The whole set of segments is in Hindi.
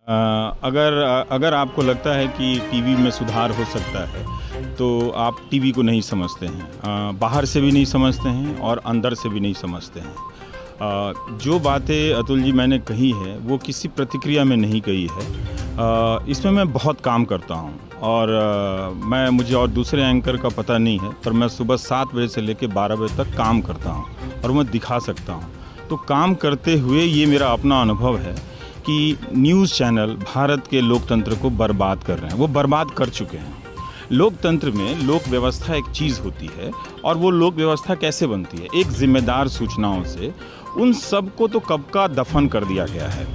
अगर आपको लगता है कि टीवी में सुधार हो सकता है तो आप टीवी को नहीं समझते हैं, बाहर से भी नहीं समझते हैं और अंदर से भी नहीं समझते हैं। जो बातें अतुल जी मैंने कही है वो किसी प्रतिक्रिया में नहीं कही है। इसमें मैं बहुत काम करता हूँ और मुझे और दूसरे एंकर का पता नहीं है, पर मैं सुबह 7 बजे से लेकर 12 बजे तक काम करता हूँ और मैं दिखा सकता हूँ। तो काम करते हुए ये मेरा अपना अनुभव है कि न्यूज़ चैनल भारत के लोकतंत्र को बर्बाद कर रहे हैं, वो बर्बाद कर चुके हैं। लोकतंत्र में लोक व्यवस्था एक चीज़ होती है और वो लोक व्यवस्था कैसे बनती है, एक जिम्मेदार सूचनाओं से। उन सब को तो कब का दफन कर दिया गया है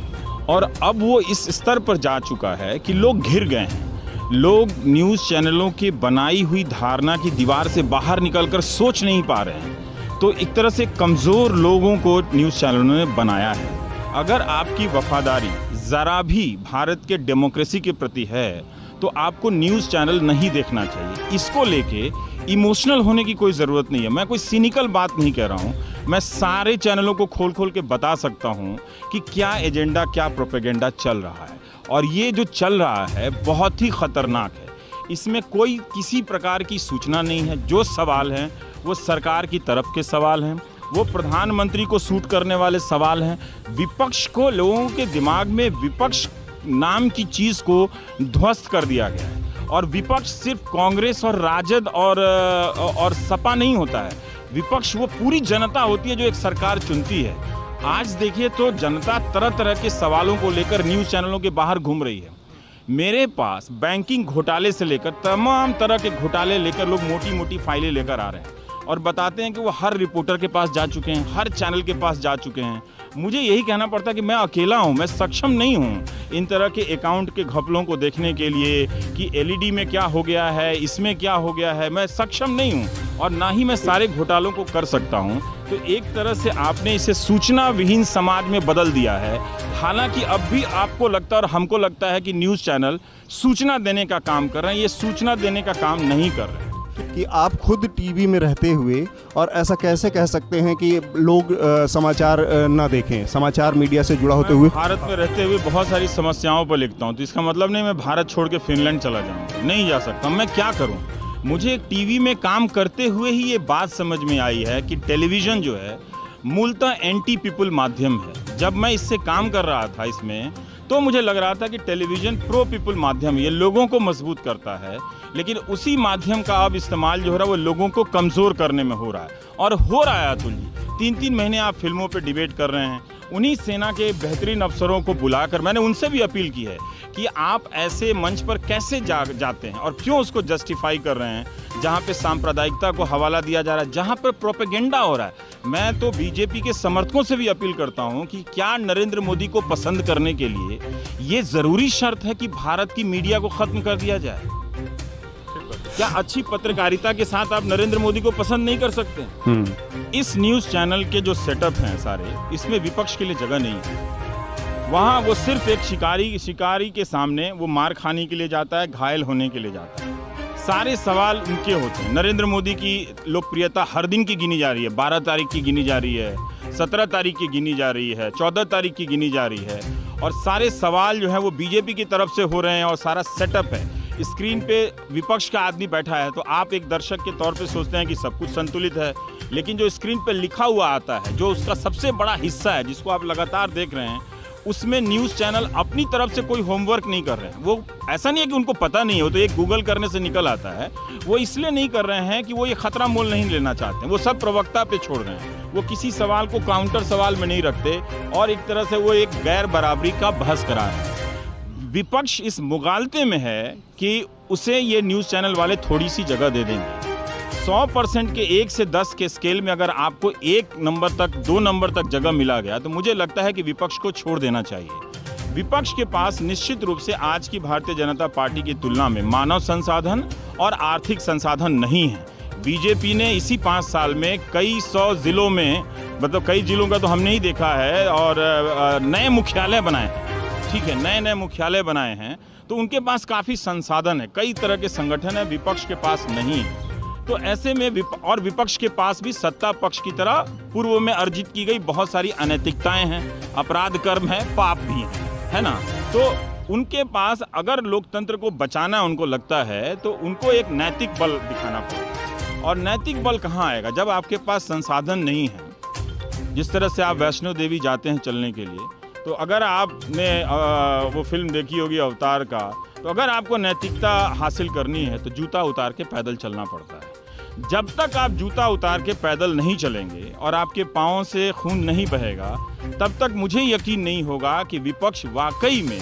और अब वो इस स्तर पर जा चुका है कि लोग घिर गए हैं। लोग न्यूज़ चैनलों की बनाई हुई धारणा की दीवार से बाहर निकलकर सोच नहीं पा रहे हैं। तो एक तरह से कमज़ोर लोगों को न्यूज़ चैनलों ने बनाया है। अगर आपकी वफादारी ज़रा भी भारत के डेमोक्रेसी के प्रति है तो आपको न्यूज़ चैनल नहीं देखना चाहिए। इसको लेके इमोशनल होने की कोई ज़रूरत नहीं है। मैं कोई सिनिकल बात नहीं कह रहा हूँ, मैं सारे चैनलों को खोल खोल के बता सकता हूँ कि क्या एजेंडा, क्या प्रोपेगेंडा चल रहा है और ये जो चल रहा है बहुत ही ख़तरनाक है। इसमें कोई किसी प्रकार की सूचना नहीं है। जो सवाल हैं वो सरकार की तरफ के सवाल हैं, वो प्रधानमंत्री को सूट करने वाले सवाल हैं। विपक्ष को, लोगों के दिमाग में विपक्ष नाम की चीज़ को ध्वस्त कर दिया गया है और विपक्ष सिर्फ कांग्रेस और राजद और सपा नहीं होता है। विपक्ष वो पूरी जनता होती है जो एक सरकार चुनती है। आज देखिए तो जनता तरह तरह के सवालों को लेकर न्यूज़ चैनलों के बाहर घूम रही है। मेरे पास बैंकिंग घोटाले से लेकर तमाम तरह के घोटाले लेकर लोग मोटी मोटी फाइलें लेकर आ रहे हैं और बताते हैं कि वो हर रिपोर्टर के पास जा चुके हैं, हर चैनल के पास जा चुके हैं। मुझे यही कहना पड़ता है कि मैं अकेला हूं, मैं सक्षम नहीं हूं इन तरह के अकाउंट के घपलों को देखने के लिए कि एलईडी में क्या हो गया है, इसमें क्या हो गया है। मैं सक्षम नहीं हूं और ना ही मैं सारे घोटालों को कर सकता हूं। तो एक तरह से आपने इसे सूचना विहीन समाज में बदल दिया है। हालांकि अब भी आपको लगता है और हमको लगता है कि न्यूज़ चैनल सूचना देने का काम कर रहे हैं, ये सूचना देने का काम नहीं कर रहे हैं। कि आप खुद टीवी में रहते हुए और ऐसा कैसे कह सकते हैं कि लोग समाचार ना देखें, समाचार मीडिया से जुड़ा होते हुए? भारत में रहते हुए बहुत सारी समस्याओं पर लिखता हूं, तो इसका मतलब नहीं मैं भारत छोड़ के फिनलैंड चला जाऊंगा, नहीं जा सकता। मैं क्या करूं? मुझे टीवी में काम करते हुए ही ये बात समझ में आई है कि टेलीविज़न जो है मूलतः एंटी पीपल माध्यम है। जब मैं इससे काम कर रहा था इसमें तो मुझे लग रहा था कि टेलीविज़न प्रो पीपल माध्यम, ये लोगों को मजबूत करता है, लेकिन उसी माध्यम का अब इस्तेमाल जो हो रहा है वो लोगों को कमज़ोर करने में हो रहा है और हो रहा है। अतुल जी 3-3 महीने आप फिल्मों पे डिबेट कर रहे हैं, उन्हीं सेना के बेहतरीन अफसरों को बुलाकर मैंने उनसे भी अपील की है कि आप ऐसे मंच पर कैसे जाते हैं और क्यों उसको जस्टिफाई कर रहे हैं जहाँ पे सांप्रदायिकता को हवाला दिया जा रहा है, जहाँ पर प्रोपेगेंडा हो रहा है। मैं तो बीजेपी के समर्थकों से भी अपील करता हूँ कि क्या नरेंद्र मोदी को पसंद करने के लिए ये ज़रूरी शर्त है कि भारत की मीडिया को ख़त्म कर दिया जाए? क्या अच्छी पत्रकारिता के साथ आप नरेंद्र मोदी को पसंद नहीं कर सकते? इस न्यूज़ चैनल के जो सेटअप हैं सारे, इसमें विपक्ष के लिए जगह नहीं है। वहाँ वो सिर्फ एक शिकारी के सामने वो मार खाने के लिए जाता है, घायल होने के लिए जाता है। सारे सवाल उनके होते हैं। नरेंद्र मोदी की लोकप्रियता हर दिन की गिनी जा रही है, 12 तारीख की गिनी जा रही है, 17 तारीख की गिनी जा रही है, 14 तारीख की गिनी जा रही है और सारे सवाल जो है वो बीजेपी की तरफ से हो रहे हैं और सारा सेटअप है। स्क्रीन पे विपक्ष का आदमी बैठा है तो आप एक दर्शक के तौर पे सोचते हैं कि सब कुछ संतुलित है, लेकिन जो स्क्रीन पे लिखा हुआ आता है, जो उसका सबसे बड़ा हिस्सा है जिसको आप लगातार देख रहे हैं, उसमें न्यूज़ चैनल अपनी तरफ से कोई होमवर्क नहीं कर रहे हैं। वो ऐसा नहीं है कि उनको पता नहीं है, वो तो एक गूगल करने से निकल आता है। वो इसलिए नहीं कर रहे हैं कि वो ये खतरा मोल नहीं लेना चाहते, वो सब प्रवक्ता पे छोड़ रहे हैं। वो किसी सवाल को काउंटर सवाल में नहीं रखते और एक तरह से वो एक गैर बराबरी का बहस करा रहे हैं। विपक्ष इस मुगालते में है कि उसे ये न्यूज़ चैनल वाले थोड़ी सी जगह दे देंगे। 100% के 1 से 10 के स्केल में अगर आपको 1 नंबर तक, 2 नंबर तक जगह मिला गया तो मुझे लगता है कि विपक्ष को छोड़ देना चाहिए। विपक्ष के पास निश्चित रूप से आज की भारतीय जनता पार्टी की तुलना में मानव संसाधन और आर्थिक संसाधन नहीं है। बीजेपी ने इसी 5 साल में कई 100 जिलों में, मतलब कई जिलों का तो हमने ही देखा है, और नए मुख्यालय बनाए हैं। ठीक है, नए नए मुख्यालय बनाए हैं तो उनके पास काफ़ी संसाधन है, कई तरह के संगठन है, विपक्ष के पास नहीं है। तो ऐसे में और विपक्ष के पास भी सत्ता पक्ष की तरह पूर्व में अर्जित की गई बहुत सारी अनैतिकताएं हैं, अपराध कर्म है, पाप भी है ना। तो उनके पास अगर लोकतंत्र को बचाना उनको लगता है तो उनको एक नैतिक बल दिखाना पड़ेगा। और नैतिक बल कहाँ आएगा? जब आपके पास संसाधन नहीं है। जिस तरह से आप वैष्णो देवी जाते हैं चलने के लिए, तो अगर आपने वो फिल्म देखी होगी अवतार का, तो अगर आपको नैतिकता हासिल करनी है तो जूता उतार के पैदल चलना पड़ता है। जब तक आप जूता उतार के पैदल नहीं चलेंगे और आपके पाँव से खून नहीं बहेगा, तब तक मुझे यकीन नहीं होगा कि विपक्ष वाकई में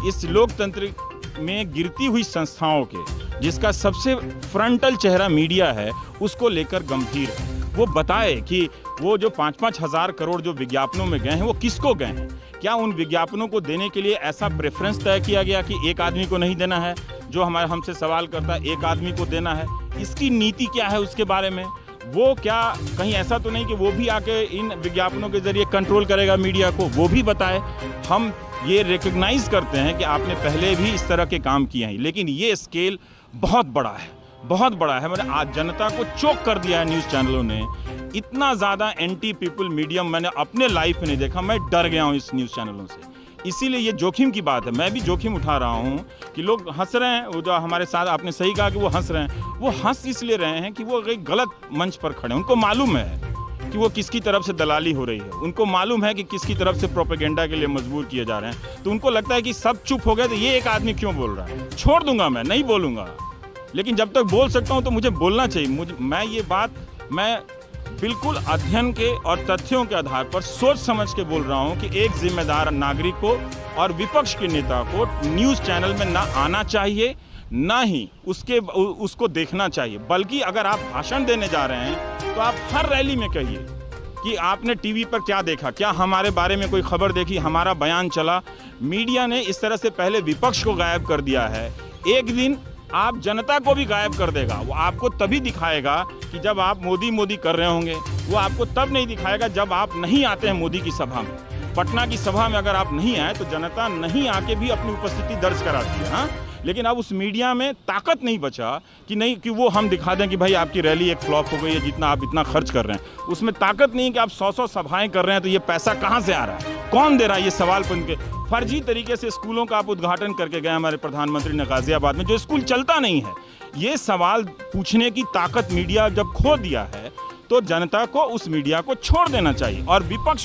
इस लोकतंत्र में गिरती हुई संस्थाओं के, जिसका सबसे फ्रंटल चेहरा मीडिया है, उसको लेकर गंभीर है। वो बताए कि वो जो 5-5 हज़ार करोड़ जो विज्ञापनों में गए हैं वो किसको गए हैं। क्या उन विज्ञापनों को देने के लिए ऐसा प्रेफरेंस तय किया गया कि एक आदमी को नहीं देना है, जो हमसे सवाल करता है एक आदमी को देना है? इसकी नीति क्या है उसके बारे में? वो क्या कहीं ऐसा तो नहीं कि वो भी आके इन विज्ञापनों के जरिए कंट्रोल करेगा मीडिया को? वो भी बताए। हम ये रिकग्नाइज करते हैं कि आपने पहले भी इस तरह के काम किए हैं, लेकिन ये स्केल बहुत बड़ा है, बहुत बड़ा है। मैंने आज जनता को चोक कर दिया है न्यूज़ चैनलों ने। इतना ज़्यादा एंटी पीपल मीडियम मैंने अपने लाइफ में नहीं देखा। मैं डर गया हूँ इस न्यूज़ चैनलों से। इसीलिए ये जोखिम की बात है। मैं भी जोखिम उठा रहा हूँ कि लोग हंस रहे हैं। वो जो हमारे साथ, आपने सही कहा कि वो हंस रहे हैं, वो हंस इसलिए रहे हैं कि वो एक गलत मंच पर खड़े हैं। उनको मालूम है कि वो किसकी तरफ से दलाली हो रही है, उनको मालूम है कि किसकी तरफ से प्रोपेगेंडा के लिए मजबूर किए जा रहे हैं। तो उनको लगता है कि सब चुप हो गए तो ये एक आदमी क्यों बोल रहा है, छोड़ दूंगा, मैं नहीं बोलूँगा। लेकिन जब तक बोल सकता हूँ तो मुझे बोलना चाहिए। मैं ये बात बिल्कुल अध्ययन के और तथ्यों के आधार पर सोच समझ के बोल रहा हूँ कि एक जिम्मेदार नागरिक को और विपक्ष के नेता को न्यूज़ चैनल में ना आना चाहिए, ना ही उसको देखना चाहिए। बल्कि अगर आप भाषण देने जा रहे हैं तो आप हर रैली में कहिए कि आपने टीवी पर क्या देखा, क्या हमारे बारे में कोई खबर देखी, हमारा बयान चला। मीडिया ने इस तरह से पहले विपक्ष को गायब कर दिया है। एक दिन आप जनता को भी गायब कर देगा। वो आपको तभी दिखाएगा कि जब आप मोदी कर रहे होंगे। वो आपको तब नहीं दिखाएगा जब आप नहीं आते हैं मोदी की सभा में। पटना की सभा में अगर आप नहीं आए तो जनता नहीं आके भी अपनी उपस्थिति दर्ज कराती है। हाँ, लेकिन अब उस मीडिया में ताकत नहीं बचा कि वो हम दिखा दें कि भाई आपकी रैली एक फ्लॉप हो गई है, जितना आप इतना खर्च कर रहे हैं। उसमें ताकत नहीं है कि आप 100 सभाएं कर रहे हैं तो ये पैसा कहाँ से आ रहा है, कौन दे रहा है, ये सवाल बन के। फर्जी तरीके से स्कूलों का आप उद्घाटन करके गए हमारे प्रधानमंत्री ने गाजियाबाद में, जो स्कूल चलता नहीं है। ये सवाल पूछने की ताकत मीडिया जब खो दिया है तो जनता को उस मीडिया को छोड़ देना चाहिए और विपक्ष